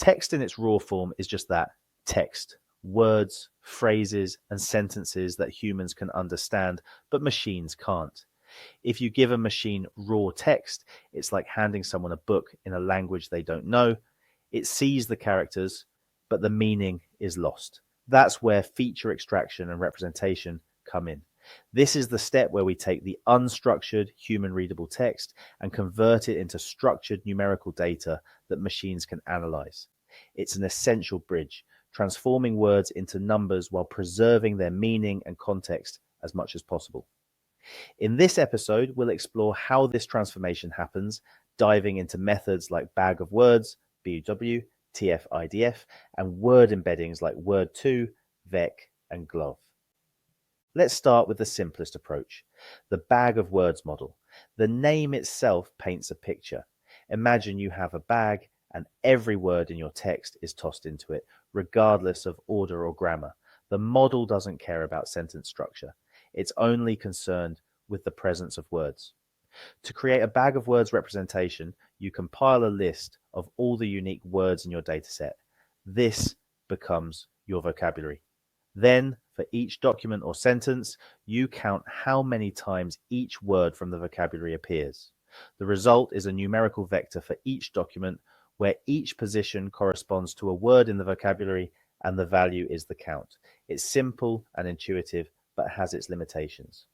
Text in its raw form is just that, text. Words, phrases, and sentences that humans can understand, but machines can't. If you give a machine raw text, it's like handing someone a book in a language they don't know. It sees the characters, but the meaning is lost. That's where feature extraction and representation come in. This is the step where we take the unstructured human-readable text and convert it into structured numerical data that machines can analyze. It's an essential bridge, transforming words into numbers while preserving their meaning and context as much as possible. In this episode, we'll explore how this transformation happens, diving into methods like bag of words, BW, TF-IDF, and word embeddings like Word2, VEC, and GLOVE. Let's start with the simplest approach, the bag of words model. The name itself paints a picture. Imagine you have a bag and every word in your text is tossed into it, regardless of order or grammar. The model doesn't care about sentence structure. It's only concerned with the presence of words. To create a bag of words representation, you compile a list of all the unique words in your dataset. This becomes your vocabulary. Then, for each document or sentence, you count how many times each word from the vocabulary appears. The result is a numerical vector for each document where each position corresponds to a word in the vocabulary and the value is the count. It's simple and intuitive, but has its limitations.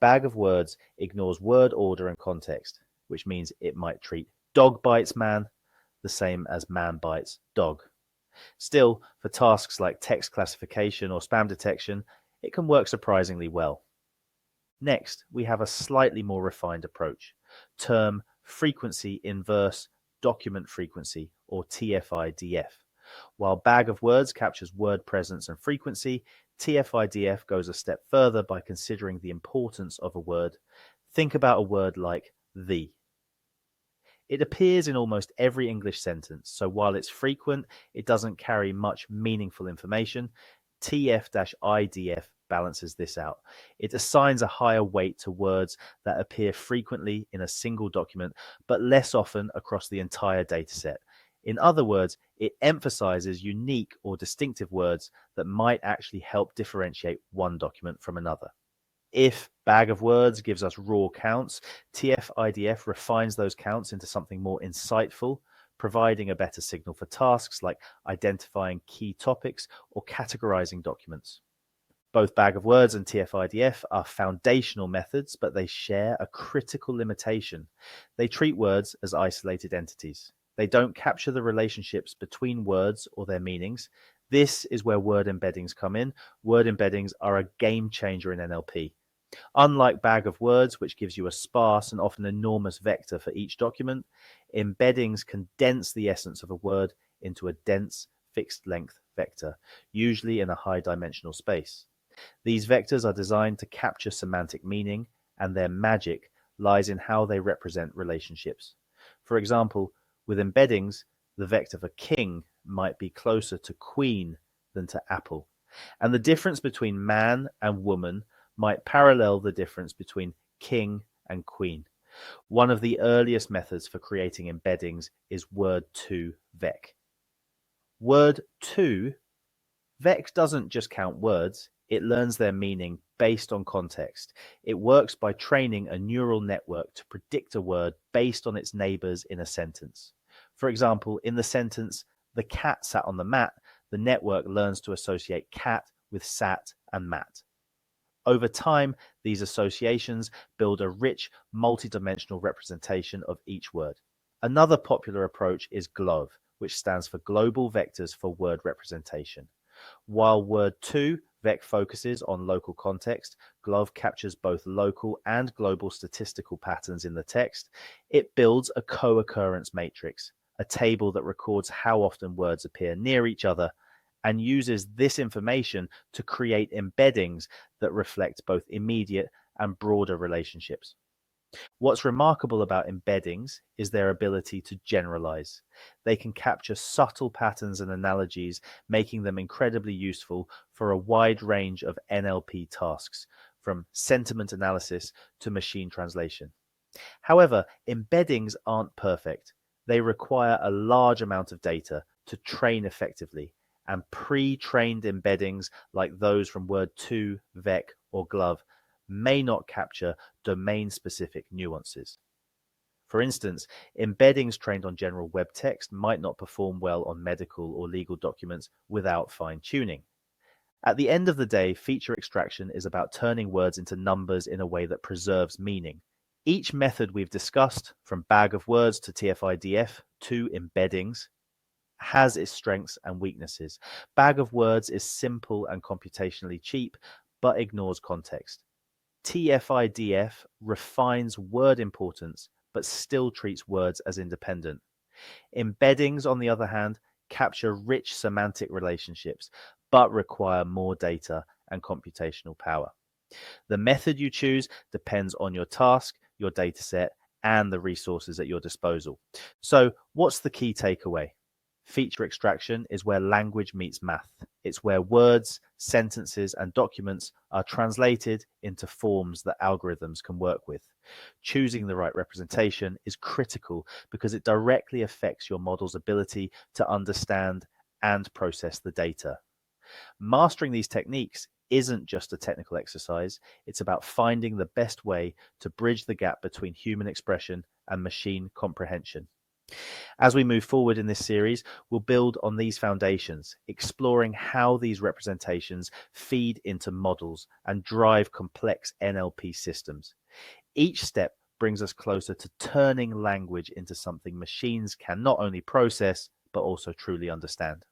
Bag of words ignores word order and context, which means it might treat dog bites man the same as man bites dog. Still, for tasks like text classification or spam detection, it can work surprisingly well. Next, we have a slightly more refined approach, term frequency inverse document frequency, or TF-IDF. While bag of words captures word presence and frequency, TF-IDF goes a step further by considering the importance of a word. Think about a word like the. It appears in almost every English sentence, so while it's frequent, it doesn't carry much meaningful information. TF-IDF balances this out. It assigns a higher weight to words that appear frequently in a single document, but less often across the entire dataset. In other words, it emphasizes unique or distinctive words that might actually help differentiate one document from another. If bag of words gives us raw counts, TF-IDF refines those counts into something more insightful, providing a better signal for tasks like identifying key topics or categorizing documents. Both bag of words and TF-IDF are foundational methods, but they share a critical limitation. They treat words as isolated entities. They don't capture the relationships between words or their meanings. This is where word embeddings come in. Word embeddings are a game changer in NLP. Unlike bag of words, which gives you a sparse and often enormous vector for each document, embeddings condense the essence of a word into a dense, fixed-length vector, usually in a high-dimensional space. These vectors are designed to capture semantic meaning, and their magic lies in how they represent relationships. For example, with embeddings, the vector for king might be closer to queen than to apple, and the difference between man and woman might parallel the difference between king and queen. One of the earliest methods for creating embeddings is Word2 VEC. Word2 VEC doesn't just count words, it learns their meaning based on context. It works by training a neural network to predict a word based on its neighbors in a sentence. For example, in the sentence, "The cat sat on the mat," the network learns to associate cat with sat and mat. Over time, these associations build a rich, multidimensional representation of each word. Another popular approach is GLOVE, which stands for Global Vectors for Word Representation. While Word2 VEC focuses on local context, GLOVE captures both local and global statistical patterns in the text. It builds a co-occurrence matrix, a table that records how often words appear near each other, and uses this information to create embeddings that reflect both immediate and broader relationships. What's remarkable about embeddings is their ability to generalize. They can capture subtle patterns and analogies, making them incredibly useful for a wide range of NLP tasks, from sentiment analysis to machine translation. However, embeddings aren't perfect. They require a large amount of data to train effectively, and pre-trained embeddings like those from Word 2, VEC, or Glove may not capture domain-specific nuances. For instance, embeddings trained on general web text might not perform well on medical or legal documents without fine-tuning. At the end of the day, feature extraction is about turning words into numbers in a way that preserves meaning. Each method we've discussed, from bag of words to TF-IDF to embeddings, has its strengths and weaknesses. Bag of words is simple and computationally cheap, but ignores context. TF-IDF refines word importance, but still treats words as independent. Embeddings, on the other hand, capture rich semantic relationships, but require more data and computational power. The method you choose depends on your task, your dataset, and the resources at your disposal. So, what's the key takeaway? Feature extraction is where language meets math. It's where words, sentences, and documents are translated into forms that algorithms can work with. Choosing the right representation is critical because it directly affects your model's ability to understand and process the data. Mastering these techniques isn't just a technical exercise, it's about finding the best way to bridge the gap between human expression and machine comprehension. As we move forward in this series, we'll build on these foundations, exploring how these representations feed into models and drive complex NLP systems. Each step brings us closer to turning language into something machines can not only process, but also truly understand.